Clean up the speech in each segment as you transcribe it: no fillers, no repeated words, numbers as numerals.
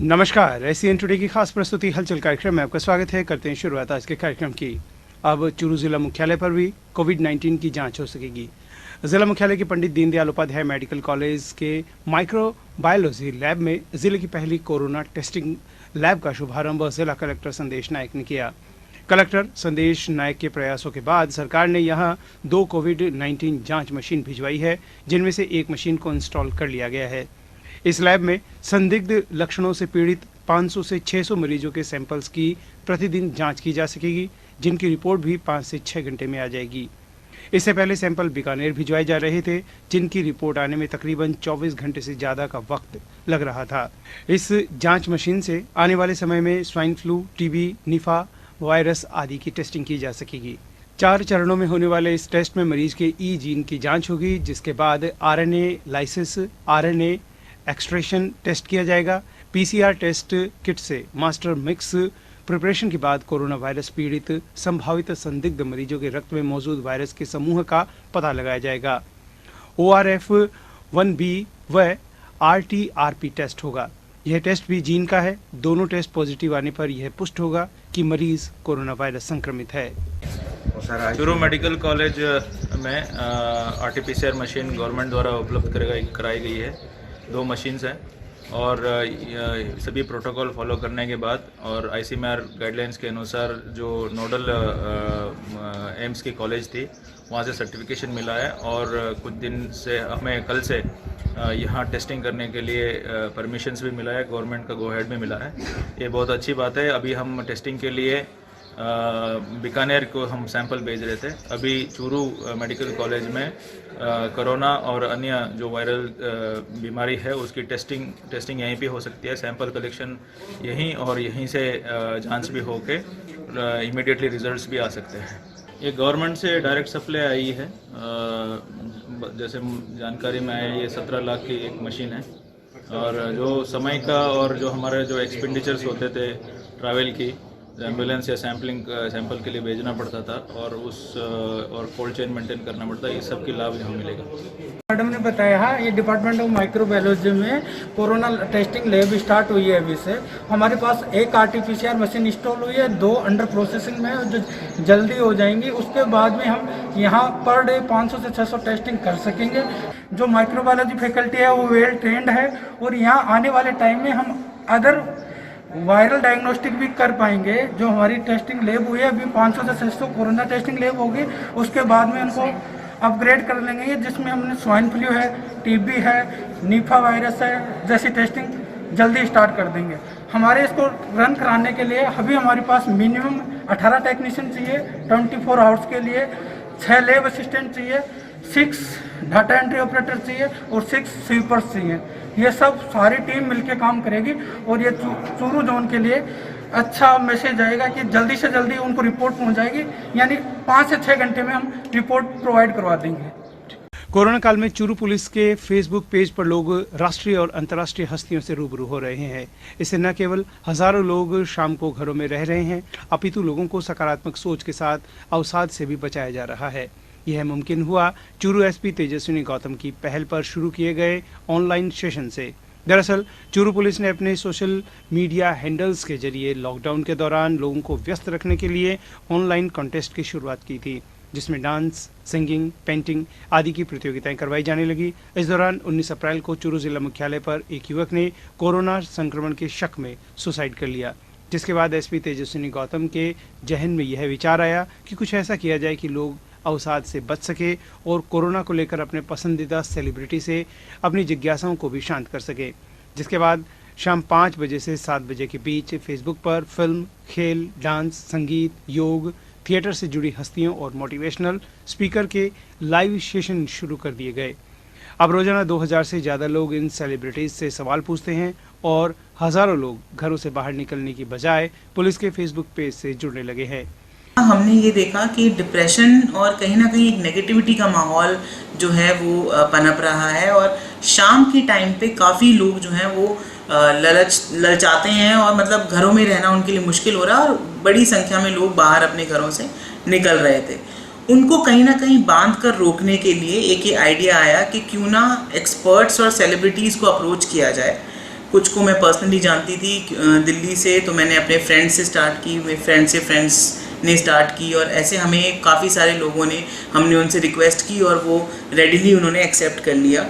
नमस्कार, ACN today की खास प्रस्तुति हलचल कार्यक्रम में आपका स्वागत है। करते हैं शुरुआत आज के कार्यक्रम की। अब चूरू जिला मुख्यालय पर भी कोविड-19 की जांच हो सकेगी। जिला मुख्यालय के पंडित दीनदयाल उपाध्याय मेडिकल कॉलेज के माइक्रोबायोलॉजी लैब में जिले की पहली कोरोना टेस्टिंग लैब का शुभारंभ जिला कलेक्टर संदेश नायक ने किया। कलेक्टर संदेश नायक के प्रयासों के बाद सरकार ने यहां 2 कोविड-19 जांच मशीन भिजवाई है, जिनमें से एक मशीन को इंस्टॉल कर लिया गया है। इस लैब में संदिग्ध लक्षणों से पीड़ित 500 से 600 मरीजों के सैंपल्स की प्रतिदिन जांच की जा सकेगी, जिनकी रिपोर्ट भी 5 से 6 घंटे में आ जाएगी। इससे पहले सैंपल बीकानेर भिजवाए जा रहे थे, जिनकी रिपोर्ट आने में तकरीबन 24 घंटे से ज़्यादा का वक्त लग रहा था। इस जांच मशीन से आने वाले समय में स्वाइन फ्लू, टीबी, निफा वायरस आदि की टेस्टिंग की जा सकेगी। 4 चरणों में होने वाले इस टेस्ट में मरीज के ई जीन की जांच होगी, जिसके बाद RNA lysis, RNA extraction test किया जाएगा। पीसीआर टेस्ट किट से मास्टर मिक्स प्रिपरेशन के बाद कोरोना वायरस पीड़ित संभावित संदिग्ध मरीजों के रक्त में मौजूद वायरस के समूह का पता लगाया जाएगा। ORF1b व RT-RP टेस्ट होगा। यह टेस्ट भी जीन का है। दोनों टेस्ट पॉजिटिव आने पर यह पुष्ट होगा कि मरीज कोरोना वायरस संक्रमित है। चूरू मेडिकल कॉलेज में RT-PCR मशीन गवर्नमेंट द्वारा उपलब्ध कराई गई है। 2 मशीन्स हैं और सभी प्रोटोकॉल फॉलो करने के बाद और ICMR गाइडलाइंस के अनुसार जो नोडल एम्स की कॉलेज थी वहाँ से सर्टिफिकेशन मिला है और कुछ दिन से हमें कल से यहाँ टेस्टिंग करने के लिए परमिशंस भी मिला है, गवर्नमेंट का गो हेड भी मिला है। ये बहुत अच्छी बात है। अभी हम टेस्टिंग के लिए बीकानेर को हम सैंपल भेज रहे थे। अभी चूरू मेडिकल कॉलेज में कोरोना और अन्य जो वायरल बीमारी है उसकी टेस्टिंग यहीं पे हो सकती है। सैंपल कलेक्शन यहीं और यहीं से जांच भी होके इमीडिएटली रिजल्ट्स भी आ सकते हैं। ये गवर्नमेंट से डायरेक्ट सप्लाई आई है। जैसे जानकारी में आया ये 17 लाख की एक मशीन है और जो समय का और जो हमारे जो एक्सपेंडिचर्स होते थे ट्रैवल की, एम्बुलेंस या सैंपल के लिए भेजना पड़ता था और कोल्ड चेन मेंटेन करना पड़ता है, ये सब की लाभ यहाँ मिलेगा। मैडम ने बताया ये डिपार्टमेंट ऑफ माइक्रोबायोलॉजी में कोरोना टेस्टिंग लैब स्टार्ट हुई है। अभी से हमारे पास एक RT-PCR मशीन इंस्टॉल हुई है, 2 अंडर प्रोसेसिंग में जो जल्दी हो जाएंगी। उसके बाद में हम यहाँ पर डे 500 से 600 टेस्टिंग कर सकेंगे। जो माइक्रोबायोलॉजी फैकल्टी है वो वेल ट्रेंड है और यहाँ आने वाले टाइम में हम अदर वायरल डायग्नोस्टिक भी कर पाएंगे। जो हमारी टेस्टिंग लैब हुई है अभी 500 से 600 कोरोना टेस्टिंग लैब होगी। उसके बाद में उनको अपग्रेड कर लेंगे, जिसमें हमने स्वाइन फ्लू है, टीबी है, निफा वायरस है जैसी टेस्टिंग जल्दी स्टार्ट कर देंगे। हमारे इसको रन कराने के लिए अभी हमारे पास मिनिमम 18 टेक्नीशियन चाहिए 24 आवर्स के लिए, 6 लैब असिस्टेंट चाहिए, 6 डाटा एंट्री ऑपरेटर चाहिए और 6 स्वीपर्स चाहिए। ये सब सारी टीम मिलके काम करेगी और ये चूरू जोन के लिए अच्छा मैसेज आएगा कि जल्दी से जल्दी उनको रिपोर्ट पहुंच जाएगी, यानी 5 से 6 घंटे में हम रिपोर्ट प्रोवाइड करवा देंगे। कोरोना काल में चूरू पुलिस के फेसबुक पेज पर लोग राष्ट्रीय और अंतर्राष्ट्रीय हस्तियों से रूबरू हो रहे हैं। इससे न केवल हजारों लोग शाम को घरों में रह रहे हैं, अपितु लोगों को सकारात्मक सोच के साथ अवसाद से भी बचाया जा रहा है। यह मुमकिन हुआ चूरू SP तेजस्विनी गौतम की पहल पर शुरू किए गए ऑनलाइन सेशन से। दरअसल चूरू पुलिस ने अपने सोशल मीडिया हैंडल्स के जरिए लॉकडाउन के दौरान लोगों को व्यस्त रखने के लिए ऑनलाइन कॉन्टेस्ट की शुरुआत की थी, जिसमें डांस, सिंगिंग, पेंटिंग आदि की प्रतियोगिताएं करवाई जाने लगी। इस दौरान 19 अप्रैल को चूरू जिला मुख्यालय पर एक युवक ने कोरोना संक्रमण के शक में सुसाइड कर लिया, जिसके बाद SP तेजस्विनी गौतम के जहन में यह विचार आया कि कुछ ऐसा किया जाए कि लोग अवसाद से बच सके और कोरोना को लेकर अपने पसंदीदा सेलिब्रिटी से अपनी जिज्ञासाओं को भी शांत कर सके। जिसके बाद शाम 5 बजे से 7 बजे के बीच फेसबुक पर फिल्म, खेल, डांस, संगीत, योग, थिएटर से जुड़ी हस्तियों और मोटिवेशनल स्पीकर के लाइव सेशन शुरू कर दिए गए। अब रोजाना 2000 से ज़्यादा लोग इन सेलिब्रिटीज से सवाल पूछते हैं और हजारों लोग घरों से बाहर निकलने की बजाय पुलिस के फेसबुक पेज से जुड़ने लगे हैं। हमने ये देखा कि डिप्रेशन और कहीं ना कहीं एक नेगेटिविटी का माहौल जो है वो पनप रहा है और शाम के टाइम पे काफ़ी लोग जो हैं वो ललचाते हैं और मतलब घरों में रहना उनके लिए मुश्किल हो रहा है और बड़ी संख्या में लोग बाहर अपने घरों से निकल रहे थे। उनको कहीं ना कहीं बांध कर रोकने के लिए एक ये आइडिया आया कि क्यों ना एक्सपर्ट्स और सेलिब्रिटीज़ को अप्रोच किया जाए कुछ को मैं पर्सनली जानती थी दिल्ली से, तो मैंने अपने फ्रेंड से स्टार्ट की, मेरे फ्रेंड से फ्रेंड्स ने स्टार्ट की, और ऐसे हमें काफ़ी सारे लोगों ने, हमने उनसे रिक्वेस्ट की और वो रेडिली उन्होंने एक्सेप्ट कर लिया।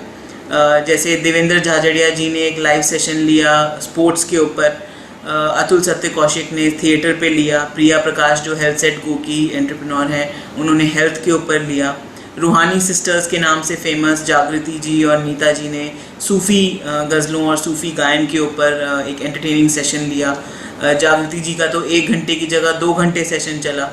जैसे देवेंद्र झाझड़िया जी ने एक लाइव सेशन लिया स्पोर्ट्स के ऊपर, अतुल सत्य कौशिक ने थिएटर पे लिया, प्रिया प्रकाश जो हेल्थ सेट गो की एंटरप्रेन्योर हैं उन्होंने हेल्थ के ऊपर लिया, रूहानी सिस्टर्स के नाम से फेमस जागृति जी और नीता जी ने सूफ़ी गज़लों और सूफ़ी गायन के ऊपर एक एंटरटेनिंग सेशन लिया। जागृति जी का तो 1 घंटे की जगह 2 घंटे सेशन चला,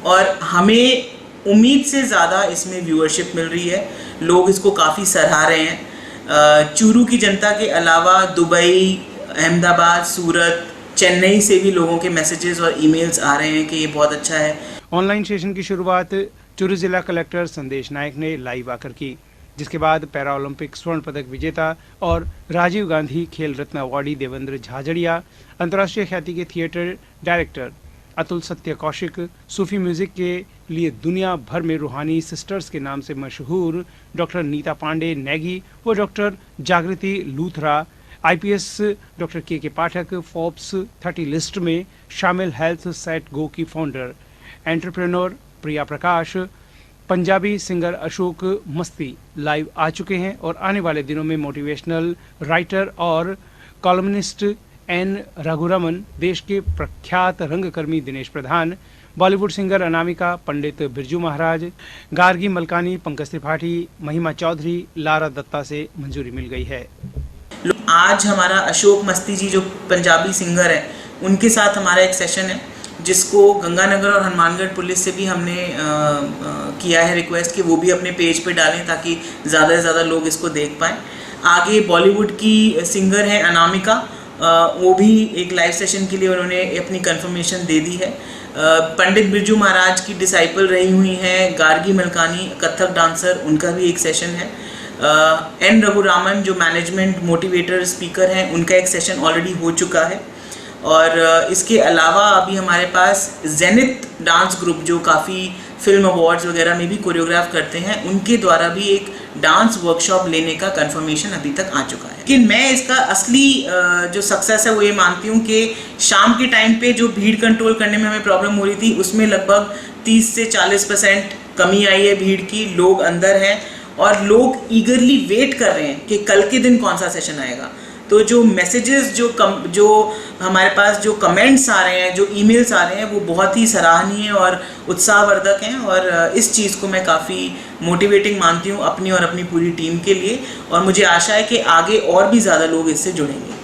और हमें उम्मीद से ज़्यादा इसमें व्यूअरशिप मिल रही है, लोग इसको काफ़ी सराह रहे हैं। चूरू की जनता के अलावा दुबई, अहमदाबाद, सूरत, चेन्नई से भी लोगों के मैसेजेस और ईमेल्स आ रहे हैं कि ये बहुत अच्छा है। ऑनलाइन सेशन की शुरुआत चूरू जिला कलेक्टर संदेश नायक ने लाइव आकर की, जिसके बाद पैरा ओलंपिक स्वर्ण पदक विजेता और राजीव गांधी खेल रत्न अवार्डी देवेंद्र झाझड़िया, अंतर्राष्ट्रीय ख्याति के थिएटर डायरेक्टर अतुल सत्य कौशिक, सूफी म्यूजिक के लिए दुनिया भर में रूहानी सिस्टर्स के नाम से मशहूर डॉक्टर नीता पांडे नेगी व डॉक्टर जागृति लूथरा, आईपीएस डॉक्टर के पाठक फोर्ब्स 30 लिस्ट में शामिल हेल्थ सेट गो की founder, entrepreneur Priya Prakash, Punjabi singer Ashok मस्ती लाइव आ चुके हैं और आने वाले दिनों में मोटिवेशनल राइटर और कॉलमनिस्ट एन रघुरमन, देश के प्रख्यात रंगकर्मी दिनेश प्रधान, बॉलीवुड सिंगर अनामिका, पंडित बिरजू महाराज, गार्गी मलकानी, पंकज त्रिपाठी, महिमा चौधरी, लारा दत्ता से मंजूरी मिल गई है। आज हमारा अशोक मस्ती जी जो पंजाबी सिंगर है उनके साथ हमारा एक सेशन है, जिसको गंगानगर और हनुमानगढ़ पुलिस से भी हमने किया है रिक्वेस्ट कि वो भी अपने पेज पे डालें ताकि ज़्यादा से ज़्यादा लोग इसको देख पाएँ। आगे बॉलीवुड की सिंगर हैं अनामिका, वो भी एक लाइव सेशन के लिए उन्होंने अपनी कंफर्मेशन दे दी है। पंडित बिरजू महाराज की डिसाइपल रही हुई हैं गार्गी मलकानी, कथक डांसर, उनका भी एक सेशन है। एन रघुरामन जो मैनेजमेंट मोटिवेटर स्पीकर हैं, उनका एक सेशन ऑलरेडी हो चुका है। और इसके अलावा अभी हमारे पास जेनिथ डांस ग्रुप जो काफ़ी फिल्म अवार्ड्स वगैरह में भी कोरियोग्राफ करते हैं, उनके द्वारा भी एक डांस वर्कशॉप लेने का कंफर्मेशन अभी तक आ चुका है। लेकिन मैं इसका असली जो सक्सेस है वो ये मानती हूँ कि शाम के टाइम पे जो भीड़ कंट्रोल करने में हमें प्रॉब्लम हो रही थी, उसमें लगभग 30 से 40% कमी आई है भीड़ की। लोग अंदर हैं और लोग ईगरली वेट कर रहे हैं कि कल के दिन कौन सा सेशन आएगा। तो जो मैसेजेस जो हमारे पास जो कमेंट्स आ रहे हैं, जो ईमेल्स आ रहे हैं, वो बहुत ही सराहनीय और उत्साहवर्धक हैं, और इस चीज़ को मैं काफ़ी मोटिवेटिंग मानती हूँ अपनी और अपनी पूरी टीम के लिए, और मुझे आशा है कि आगे और भी ज़्यादा लोग इससे जुड़ेंगे।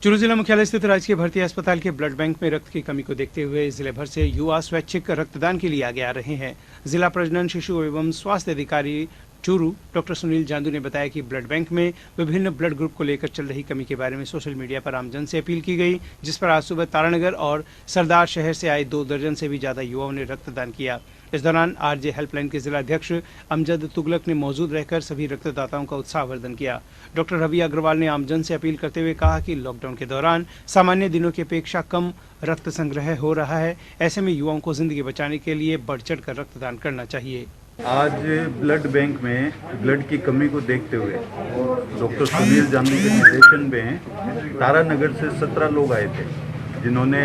चूरू जिला मुख्यालय स्थित राजकीय भर्ती अस्पताल के ब्लड बैंक में रक्त की कमी को देखते हुए जिले भर से युवा स्वैच्छिक रक्तदान के लिए आगे आ रहे हैं। जिला प्रजनन, शिशु एवं स्वास्थ्य अधिकारी चूरू डॉक्टर सुनील जांदू ने बताया कि ब्लड बैंक में विभिन्न ब्लड ग्रुप को लेकर चल रही कमी के बारे में सोशल मीडिया पर आमजन से अपील की गई, जिस पर आज सुबह तारानगर और सरदार शहर से आए 2 दर्जन से भी ज्यादा युवाओं ने रक्तदान किया। इस दौरान आरजे हेल्पलाइन के जिला अध्यक्ष अमजद तुगलक ने मौजूद रहकर सभी रक्तदाताओं का उत्साहवर्धन किया। डॉक्टर रवि अग्रवाल ने आमजन से अपील करते हुए कहा कि लॉकडाउन के दौरान सामान्य दिनों की अपेक्षा कम रक्त संग्रह हो रहा है, ऐसे में युवाओं को जिंदगी बचाने के लिए बढ़ चढ़ कर रक्तदान करना चाहिए। आज ब्लड बैंक में ब्लड की कमी को देखते हुए डॉक्टर सुनील जांदू के निर्देशन में तारानगर से 17 लोग आए थे, जिन्होंने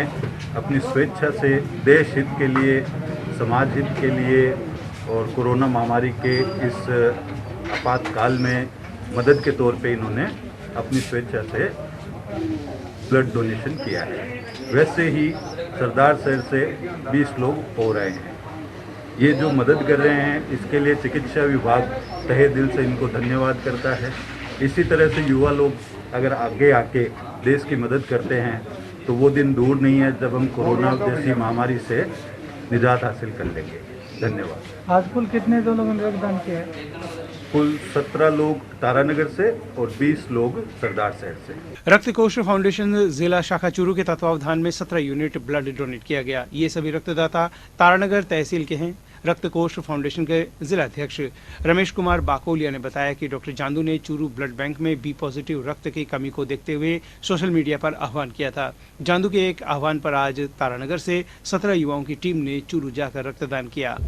अपनी स्वेच्छा से देश हित के लिए, समाज हित के लिए और कोरोना महामारी के इस आपातकाल में मदद के तौर पे इन्होंने अपनी स्वेच्छा से ब्लड डोनेशन किया है। वैसे ही सरदार शहर से 20 लोग हो रहे हैं। ये जो मदद कर रहे हैं इसके लिए चिकित्सा विभाग तहे दिल से इनको धन्यवाद करता है। इसी तरह से युवा लोग अगर आगे आके देश की मदद करते हैं तो वो दिन दूर नहीं है जब हम कोरोना जैसी महामारी से निजात हासिल कर लेंगे। धन्यवाद। आज कुल कितने लोगों ने रक्तदान किया है? कुल 17 लोग तारानगर से और 20 लोग सरदार शहर से। रक्त कोष फाउंडेशन जिला शाखा चूरू के तत्वावधान में 17 यूनिट ब्लड डोनेट किया गया। ये सभी रक्तदाता तारानगर तहसील के हैं। रक्त कोष फाउंडेशन के जिला अध्यक्ष रमेश कुमार बाकोलिया ने बताया कि डॉक्टर जांदू ने चूरू ब्लड बैंक में बी पॉजिटिव रक्त की कमी को देखते हुए सोशल मीडिया पर आह्वान किया था। जांदू के एक आह्वान पर आज तारानगर से 17 युवाओं की टीम ने चूरू जाकर रक्तदान किया।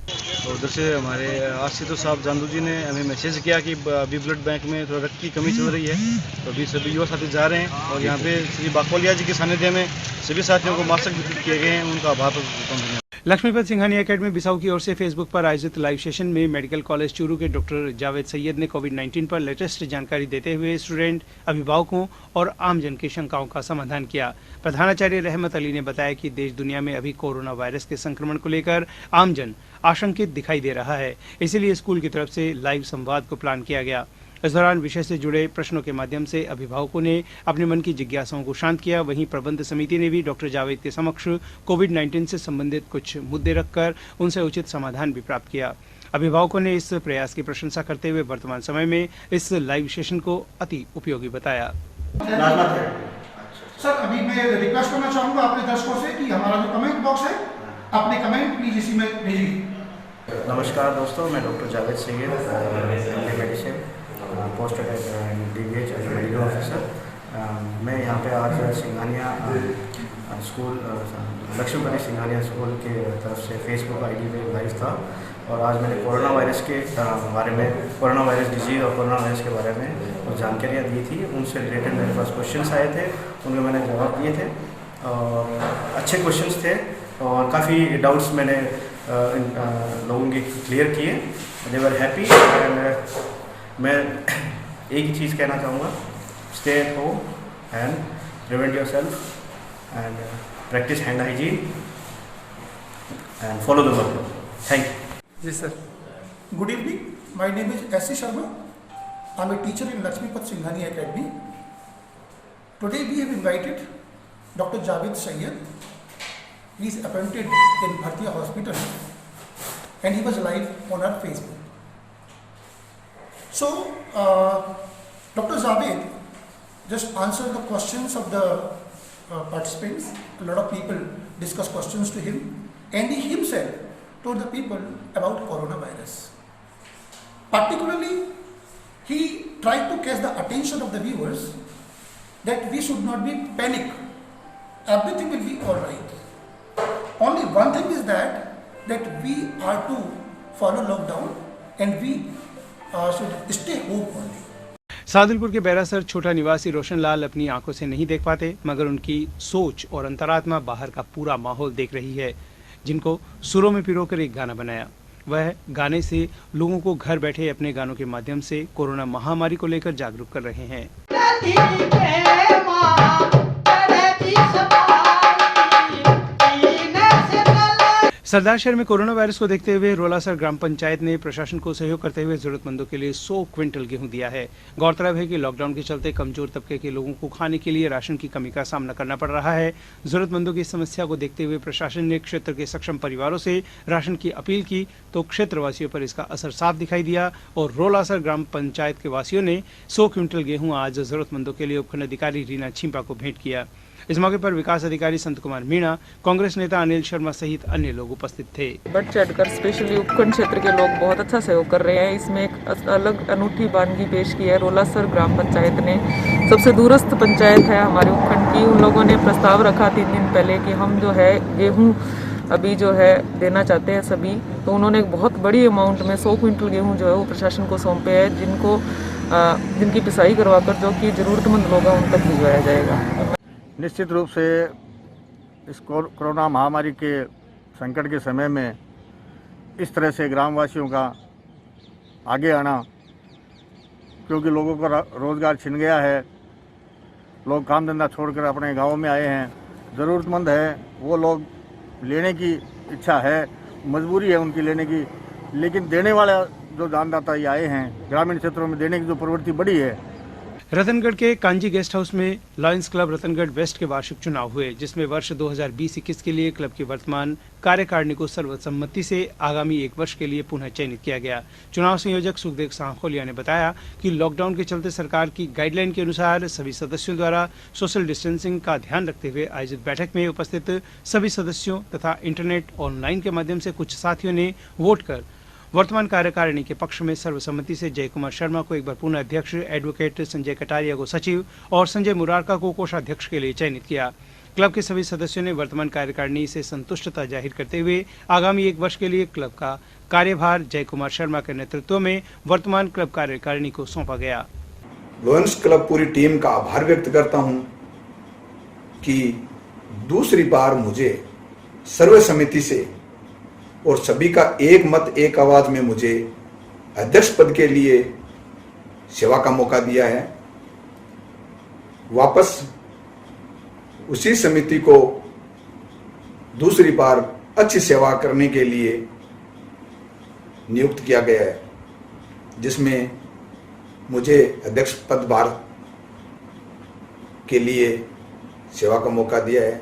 तो उधर से हमारे आसिफ साहब जानदू जी ने हमें मैसेज किया कि अभी ब्लड बैंक में थोड़ा रक्त की कमी चल रही है, तो अभी सभी युवा साथी जा रहे हैं और यहाँ पे श्री बाकवालिया जी के सानिध्य में सभी साथियों को मास्क वितरित किए गए हैं। उनका आभार प्रकट करता हूं। धन्यवाद। लक्ष्मीपत सिंघानी एकेडमी बिसाऊ की ओर से फेसबुक पर आयोजित लाइव सेशन में मेडिकल कॉलेज चूरू के डॉक्टर जावेद सैयद ने कोविड-19 पर लेटेस्ट जानकारी देते हुए स्टूडेंट, अभिभावकों और आमजन की शंकाओं का समाधान किया। प्रधानाचार्य रहमत अली ने बताया कि देश दुनिया में अभी कोरोना वायरस के संक्रमण को लेकर आमजन आशंकित दिखाई दे रहा है, इसीलिए स्कूल की तरफ से लाइव संवाद को प्लान किया गया। इस दौरान विषय से जुड़े प्रश्नों के माध्यम से अभिभावकों ने अपने मन की जिज्ञासाओं को शांत किया। वहीं प्रबंध समिति ने भी डॉक्टर जावेद के समक्ष कोविड-19 से संबंधित कुछ मुद्दे रखकर उनसे उचित समाधान भी प्राप्त किया। अभिभावकों ने इस प्रयास की प्रशंसा करते हुए वर्तमान समय में इस लाइव सेशन को अति उपयोगी बताया। सर, अभी मैं रिक्वेस्ट करना चाहूँगा अपने दर्शकों से कि हमारा जो कमेंट बॉक्स है, अपने कमेंट प्लीज इसी में भेजिए। नमस्कार दोस्तों, मैं doctor Javed Syed, MD medicine, post DBH as medical officer. मैं यहाँ पे आज सिंघानिया स्कूल, लक्ष्मीपति सिंघानिया स्कूल के तरफ से फेसबुक ID पे लाइव था और आज मैंने कोरोना वायरस के बारे में, कोरोना वायरस डिजीज़ और कोरोना वायरस के बारे में कुछ जानकारियाँ दी थी। उनसे रिलेटेड मेरे पास क्वेश्चंस आए थे, उनके मैंने जवाब दिए थे और अच्छे क्वेश्चंस थे और काफ़ी डाउट्स मैंने लोगों के क्लियर किए। दे वर हैप्पी। एंड मैं एक ही चीज़ कहना चाहूँगा, stay at home and prevent yourself and practice hand hygiene and follow the work. Thank you. जी sir. Good evening, my name is S.C. Sharma. I am a teacher in Lakshmipat Singhani Academy. Today we have invited Dr. Javed Sayyed. He is appointed in Bhartiya Hospital and he was live on our Facebook. So, Dr. Javed just answered the questions of the participants. A lot of people discussed questions to him and he himself told the people about coronavirus. Particularly, he tried to catch the attention of the viewers that we should not be panic. Everything will be all right. Only one thing is that we are to follow lockdown and we should stay home only. Sadulpur के बैरासर छोटा निवासी रोशन लाल अपनी आंखों से नहीं देख पाते, मगर उनकी सोच और अंतरात्मा बाहर का पूरा माहौल देख रही है, जिनको सुरों में पिरोकर एक गाना बनाया। वह गाने से लोगों को घर बैठे अपने गानों के माध्यम से कोरोना महामारी को लेकर जागरूक कर रहे हैं। सरदार शहर में कोरोना वायरस को देखते हुए रोलासर ग्राम पंचायत ने प्रशासन को सहयोग करते हुए जरूरतमंदों के लिए 100 क्विंटल गेहूं दिया है। गौरतलब है कि लॉकडाउन के चलते कमजोर तबके के लोगों को खाने के लिए राशन की कमी का सामना करना पड़ रहा है। जरूरतमंदों की समस्या को देखते हुए प्रशासन ने क्षेत्र के सक्षम परिवारों से राशन की अपील की तो क्षेत्रवासियों पर इसका असर साफ दिखाई दिया और रोलासर ग्राम पंचायत के वासियों ने 100 क्विंटल गेहूं आज जरूरतमंदों के लिए उपखंड अधिकारी रीना छिंपा को भेंट किया। इस मौके पर विकास अधिकारी संत कुमार मीणा, कांग्रेस नेता अनिल शर्मा सहित अन्य लोग उपस्थित थे। बढ़ चढ़कर स्पेशली उपखंड क्षेत्र के लोग बहुत अच्छा सहयोग कर रहे हैं। इसमें एक अलग अनूठी वानगी पेश की है रोलासर ग्राम पंचायत ने। सबसे दूरस्थ पंचायत है हमारे उपखंड की। उन लोगों ने प्रस्ताव रखा 3 दिन पहले कि हम जो है गेहूँ अभी जो है देना चाहते हैं सभी, तो उन्होंने एक बहुत बड़ी अमाउंट में 100 क्विंटल गेहूँ जो है वो प्रशासन को सौंपे है, जिनकी पिसाई करवाकर जो कि ज़रूरतमंद लोग हैं उन तक भिजवाया जाएगा। निश्चित रूप से इस कोरोना महामारी के संकट के समय में इस तरह से ग्रामवासियों का आगे आना, क्योंकि लोगों का रोज़गार छिन गया है, लोग काम धंधा छोड़कर अपने गाँव में आए हैं, ज़रूरतमंद है, वो लोग लेने की इच्छा है, मजबूरी है उनकी लेने की, लेकिन देने वाला जो दानदाता ये आए हैं ग्रामीण क्षेत्रों में देने की जो प्रवृत्ति बढ़ी है। रतनगढ़ के कांजी गेस्ट हाउस में लॉयंस क्लब रतनगढ़ वेस्ट के वार्षिक चुनाव हुए, जिसमें वर्ष 2020-21 के लिए क्लब की वर्तमान कार्यकारिणी को सर्वसम्मति से आगामी 1 वर्ष के लिए पुनः चयनित किया गया। चुनाव संयोजक सुखदेव सांखोलिया ने बताया कि लॉकडाउन के चलते सरकार की गाइडलाइन के अनुसार सभी सदस्यों द्वारा सोशल डिस्टेंसिंग का ध्यान रखते हुए आयोजित बैठक में उपस्थित सभी सदस्यों तथा इंटरनेट ऑनलाइन के माध्यम से कुछ साथियों ने वोट कर वर्तमान कार्यकारिणी के पक्ष में सर्वसम्मति से जय कुमार शर्मा को एक बार पुनः अध्यक्ष, एडवोकेट संजय कटारिया को सचिव और संजय मुरारका को कोषाध्यक्ष के लिए चयनित किया। क्लब के सभी सदस्यों ने वर्तमान कार्यकारिणी से संतुष्टता जाहिर करते हुए आगामी 1 वर्ष के लिए क्लब का कार्यभार जय कुमार शर्मा के नेतृत्व में वर्तमान क्लब कार्यकारिणी को सौंपा गया। लायंस क्लब पूरी टीम का आभार व्यक्त करता हूं कि दूसरी बार मुझे सर्व समिति से और सभी का एक मत एक आवाज में मुझे अध्यक्ष पद के लिए सेवा का मौका दिया है। वापस उसी समिति को दूसरी बार अच्छी सेवा करने के लिए नियुक्त किया गया है, जिसमें मुझे अध्यक्ष पदभार के लिए सेवा का मौका दिया है।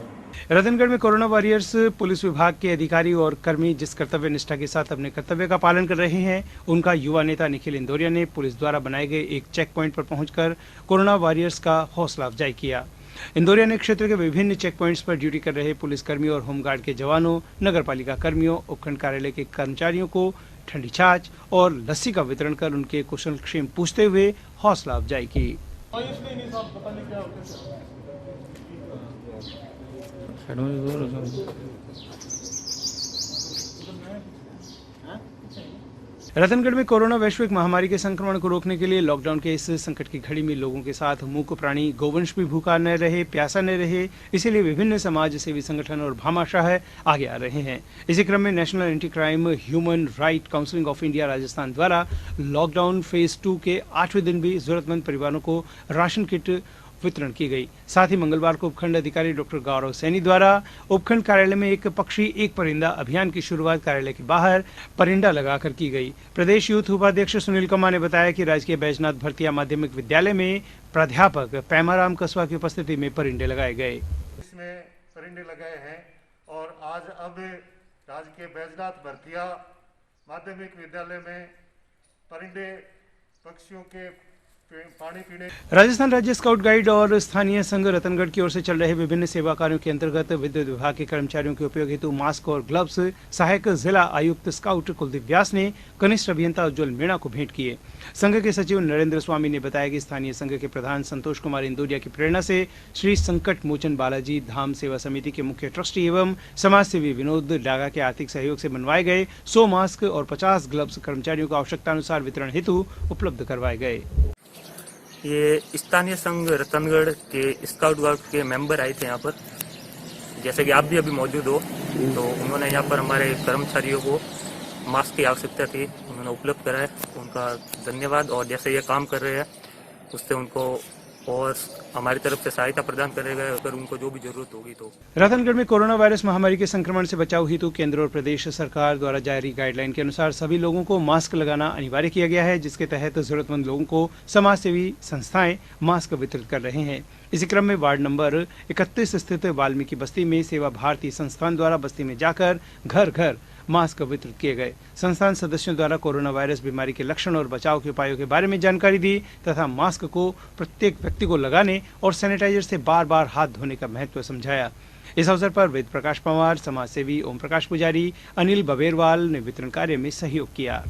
रतनगढ़ में कोरोना वॉरियर्स पुलिस विभाग के अधिकारी और कर्मी जिस कर्तव्य निष्ठा के साथ अपने कर्तव्य का पालन कर रहे हैं, उनका युवा नेता निखिल इंदौरिया ने पुलिस द्वारा बनाए गए एक चेक पॉइंट पर पहुंचकर कोरोना वॉरियर्स का हौसला अफजाई किया। इंदौरिया ने क्षेत्र के विभिन्न चेक पॉइंट्स पर ड्यूटी कर रहे पुलिसकर्मियों और होमगार्ड के जवानों, नगर पालिका कर्मियों, उपखंड कार्यालय के कर्मचारियों को ठंडी छाछ और लस्सी का वितरण कर उनके कुशल क्षेम पूछते हुए हौसला अफजाई की। रतनगढ़ में कोरोना वैश्विक महामारी के संक्रमण को रोकने के लिए लॉकडाउन के इस संकट की घड़ी में लोगों के साथ मूक प्राणी गोवंश भी भूखा न रहे, प्यासा न रहे, इसीलिए विभिन्न समाज सेवी संगठन और भामाशाह आगे आ रहे हैं। इसी क्रम में national anti crime human right council of India Rajasthan द्वारा लॉकडाउन फेज 2 के 8वें दिन भी जरूरतमंद परिवारों को राशन किट वितरण की गई। साथ ही मंगलवार को उपखंड अधिकारी डॉक्टर गौरव सैनी द्वारा उपखंड कार्यालय में एक पक्षी एक परिंदा अभियान की शुरुआत कार्यालय के बाहर परिंदा लगाकर की गई। प्रदेश यूथ उपाध्यक्ष सुनील कमा ने बताया कि राजकीय बैजनाथ भरतिया माध्यमिक विद्यालय में प्राध्यापक पैमाराम कसवा की उपस्थिति में परिंदे लगाए गए। इसमें परिंदे लगाए हैं और आज अब राजकीय बैजनाथ भरतिया माध्यमिक विद्यालय में परिंदे पक्षियों के पानी पीने। राजस्थान राज्य स्काउट गाइड और स्थानीय संघ रतनगढ़ की ओर से चल रहे विभिन्न सेवा कार्यों के अंतर्गत विद्युत विभाग के कर्मचारियों के उपयोग हेतु मास्क और ग्लव्स सहायक जिला आयुक्त स्काउट कुलदीप व्यास ने कनिष्ठ अभियंता उज्ज्वल मीणा को भेंट किए। संघ के सचिव नरेंद्र स्वामी ने बताया कि स्थानीय संघ के प्रधान संतोष कुमार इंदौरिया की प्रेरणा से श्री संकट मोचन बालाजी धाम सेवा समिति के मुख्य ट्रस्टी एवं समाज सेवी विनोद डागा के आर्थिक सहयोग से बनवाए गए 100 मास्क और 50 ग्लव्स कर्मचारियों को आवश्यकता अनुसार वितरण हेतु उपलब्ध करवाए गए। ये स्थानीय संघ रतनगढ़ के स्काउट गाइड के मेंबर आए थे यहाँ पर, जैसे कि आप भी अभी मौजूद हो, तो उन्होंने यहाँ पर हमारे कर्मचारियों को मास्क की आवश्यकता थी, उन्होंने उपलब्ध कराया, उनका धन्यवाद। और जैसे ये काम कर रहे हैं उससे उनको और हमारी तरफ से सहायता प्रदान करेगा अगर उनको जो भी जरूरत होगी। तो रतनगढ़ में कोरोना वायरस महामारी के संक्रमण से बचाव हेतु केंद्र और प्रदेश सरकार द्वारा जारी गाइडलाइन के अनुसार सभी लोगों को मास्क लगाना अनिवार्य किया गया है, जिसके तहत जरूरतमंद लोगों को समाज सेवी संस्थाएं मास्क वितरित कर रहे हैं। इसी क्रम में वार्ड नंबर 31 स्थित वाल्मीकि बस्ती में सेवा भारती संस्थान द्वारा बस्ती में जाकर घर घर मास्क वितरित किए गए। संस्थान सदस्यों द्वारा कोरोना वायरस बीमारी के लक्षण और बचाव के उपायों के बारे में जानकारी दी तथा मास्क को प्रत्येक व्यक्ति को लगाने और सैनिटाइजर से बार बार हाथ धोने का महत्व समझाया। इस अवसर पर वेद प्रकाश पंवार, समाज सेवी ओम प्रकाश पुजारी, अनिल बबेरवाल ने वितरण कार्य में सहयोग किया।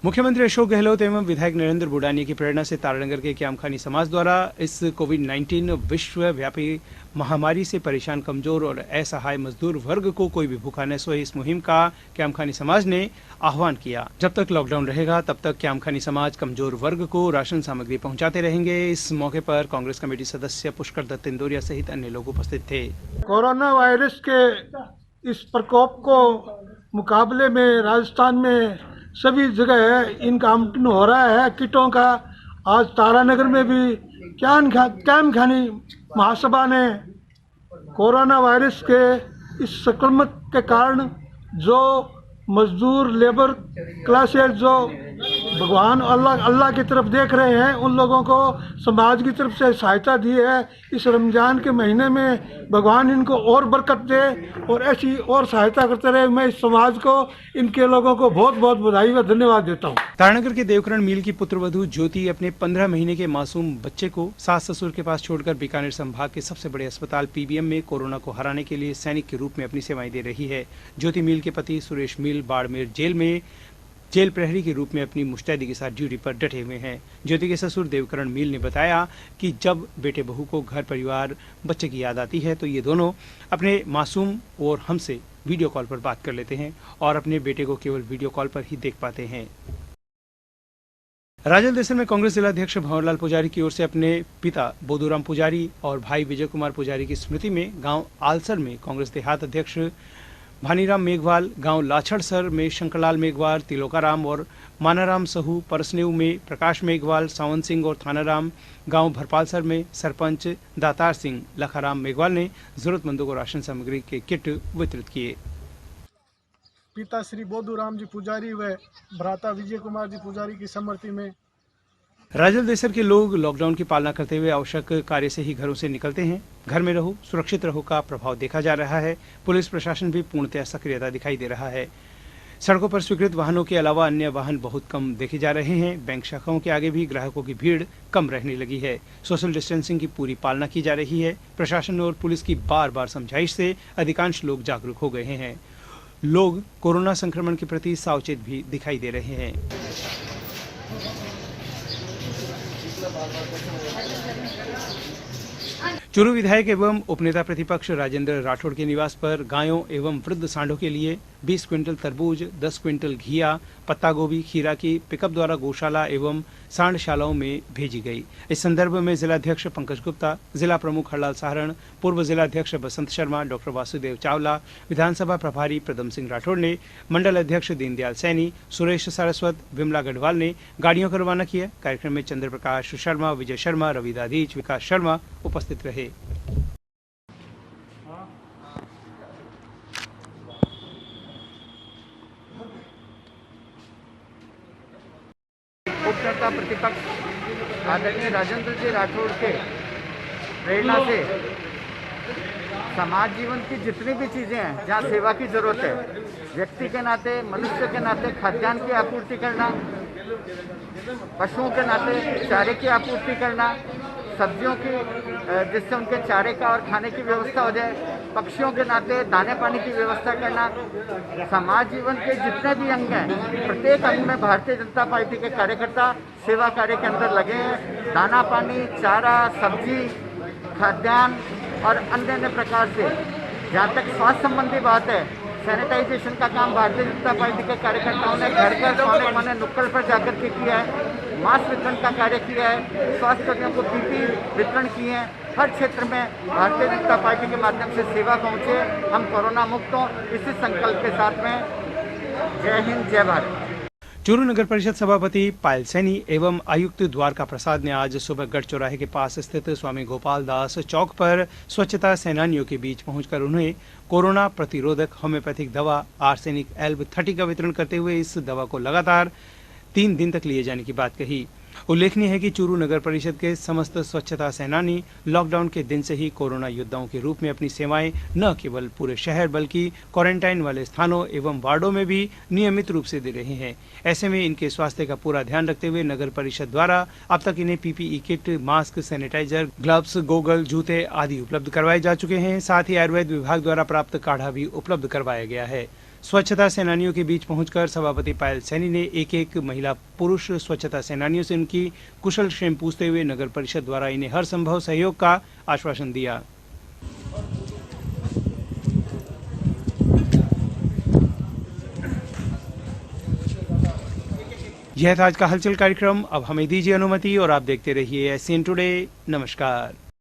मुख्यमंत्री अशोक गहलोत एवं विधायक नरेंद्र बुडानी की प्रेरणा से तारानगर के क्यामखानी समाज द्वारा इस कोविड-19 विश्वव्यापी महामारी से परेशान कमजोर और असहाय मजदूर वर्ग को कोई भी भूखा न सोए, इस मुहिम का क्यामखानी समाज ने आह्वान किया। जब तक लॉकडाउन रहेगा तब तक क्यामखानी समाज कमजोर वर्ग को राशन सामग्री पहुंचाते रहेंगे। इस मौके पर कांग्रेस कमेटी सदस्य पुष्कर दत्त इंदौरिया सहित अन्य लोग उपस्थित थे। कोरोना वायरस के इस प्रकोप को मुकाबले में राजस्थान में सभी जगह इनका आवंटन हो रहा है किटों का। आज तारानगर में भी क्यामखानी महासभा ने कोरोना वायरस के इस संक्रमण के कारण जो मजदूर लेबर क्लासेस जो भगवान अल्लाह की तरफ देख रहे हैं, उन लोगों को समाज की तरफ से सहायता दी है। इस रमज़ान के महीने में भगवान इनको और बरकत दे और ऐसी और सहायता करते रहे। मैं इस समाज को, इनके लोगों को बहुत बहुत बधाई व धन्यवाद देता हूँ। तारानगर के देवकरण मील की पुत्रवधू ज्योति अपने 15 महीने के मासूम बच्चे को सास ससुर के पास छोड़कर बीकानेर संभाग के सबसे बड़े अस्पताल पीबीएम में कोरोना को हराने के लिए सैनिक के रूप में अपनी सेवाएं दे रही है। ज्योति मील के पति सुरेश मील बाड़मेर जेल में जेल प्रहरी के रूप में अपनी मुस्तैदी के साथ ड्यूटी पर डटे हुए हैं। ज्योति के ससुर देवकरण मील ने बताया कि जब बेटे बहू को घर परिवार बच्चे की याद आती है तो ये दोनों अपने मासूम और हमसे वीडियो कॉल पर बात कर लेते हैं और अपने बेटे को केवल वीडियो कॉल पर ही देख पाते हैं। राजल देसन में कांग्रेस जिलाध्यक्ष भंवरलाल पुजारी की ओर से अपने पिता बोधूराम पुजारी और भाई विजय कुमार पुजारी की स्मृति में गांव आलसर में कांग्रेस देहात अध्यक्ष भानीराम मेघवाल, गांव लाछड़सर में शंकरलाल मेघवाल, तिलोकाराम और मानाराम सहू, परसनेऊ में प्रकाश मेघवाल, सावंत सिंह और थानाराम, गांव भरपालसर में सरपंच दातार सिंह लखाराम मेघवाल ने जरूरतमंदों को राशन सामग्री के किट वितरित किए। पिता श्री बोधूराम जी पुजारी व भ्राता विजय कुमार जी पुजारी की स्मृति में राजल देसर के लोग लॉकडाउन की पालना करते हुए आवश्यक कार्य से ही घरों से निकलते हैं। घर में रहो, सुरक्षित रहो का प्रभाव देखा जा रहा है। पुलिस प्रशासन भी पूर्णतः सक्रियता दिखाई दे रहा है। सड़कों पर स्वीकृत वाहनों के अलावा अन्य वाहन बहुत कम देखे जा रहे हैं। बैंक शाखाओं के आगे भी ग्राहकों की भीड़ कम रहने लगी है। सोशल डिस्टेंसिंग की पूरी पालना की जा रही है। प्रशासन और पुलिस की बार बार समझाइश से अधिकांश लोग जागरूक हो गए हैं। लोग कोरोना संक्रमण के प्रति सावचेत भी दिखाई दे रहे हैं। चूरू विधायक एवं उपनेता प्रतिपक्ष राजेंद्र राठौड़ के निवास पर गायों एवं वृद्ध सांडों के लिए 20 क्विंटल तरबूज, 10 क्विंटल घिया, पत्ता गोभी, खीरा की पिकअप द्वारा गौशाला एवं सांडशालाओं में भेजी गई। इस संदर्भ में जिलाध्यक्ष पंकज गुप्ता, जिला प्रमुख हरलाल साहरण, पूर्व जिलाध्यक्ष बसंत शर्मा, डॉक्टर वासुदेव चावला, विधानसभा प्रभारी प्रदम सिंह राठौड़ ने, मंडल अध्यक्ष दीनदयाल सैनी, सुरेश सारस्वत, विमला गढ़वाल ने गाड़ियों को रवाना किया। कार्यक्रम में चंद्र प्रकाश शर्मा, विजय शर्मा, रवि दाधीच, विकास शर्मा उपस्थित रहे। उपनेता प्रतिपक्ष आदरणीय राजेंद्र जी राठौड़ के प्रेरणा से समाज जीवन की जितनी भी चीज़ें हैं जहाँ सेवा की जरूरत है, व्यक्ति के नाते, मनुष्य के नाते खाद्यान्न की आपूर्ति करना, पशुओं के नाते चारे की आपूर्ति करना, सब्जियों की जिससे उनके चारे का और खाने की व्यवस्था हो जाए, पक्षियों के नाते दाने पानी की व्यवस्था करना, समाज जीवन के जितने भी अंग हैं प्रत्येक अंग में भारतीय जनता पार्टी के कार्यकर्ता सेवा कार्य के अंदर लगे हैं। दाना पानी, चारा, सब्जी, खाद्यान्न और अन्य प्रकार से जहाँ तक स्वास्थ्य संबंधी बात है, सैनिटाइजेशन का काम भारतीय जनता पार्टी के कार्यकर्ताओं ने घर घर कोने कोने नुक्कड़ पर जाकर के किया है। मास्क वितरण का कार्य किया है, स्वास्थ्य कर्मियों को पीपी वितरण किए हैं। हर क्षेत्र में भारतीय जनता पार्टी के माध्यम से सेवा पहुंचे, हम कोरोना मुक्त हों, इसी संकल्प के साथ में जय हिंद, जय भारत। चूरू नगर परिषद सभापति पायल सैनी एवं आयुक्त द्वारका प्रसाद ने आज सुबह गढ़ चौराहे के पास स्थित स्वामी गोपाल दास चौक पर स्वच्छता सेनानियों के बीच पहुंचकर उन्हें कोरोना प्रतिरोधक होम्योपैथिक दवा आर्सेनिक एल्ब 30 का वितरण करते हुए इस दवा को लगातार 3 दिन तक लिए जाने की बात कही। उल्लेखनीय है कि चूरू नगर परिषद के समस्त स्वच्छता सेनानी लॉकडाउन के दिन से ही कोरोना योद्धाओं के रूप में अपनी सेवाएं न केवल पूरे शहर बल्कि क्वारंटाइन वाले स्थानों एवं वार्डों में भी नियमित रूप से दे रहे हैं। ऐसे में इनके स्वास्थ्य का पूरा ध्यान रखते हुए नगर परिषद द्वारा अब तक इन्हें PPE kit, mask, sanitiser, gloves, goggle, जूते आदि उपलब्ध करवाए जा चुके हैं। साथ ही आयुर्वेद विभाग द्वारा प्राप्त काढ़ा भी उपलब्ध करवाया गया है। स्वच्छता सेनानियों के बीच पहुंचकर सभापति पायल सैनी ने एक एक महिला पुरुष स्वच्छता सेनानियों से उनकी कुशल क्षेम पूछते हुए नगर परिषद द्वारा इन्हें हर संभव सहयोग का आश्वासन दिया। यह था आज का हलचल कार्यक्रम। अब हमें दीजिए अनुमति और आप देखते रहिए SCN टुडे। नमस्कार।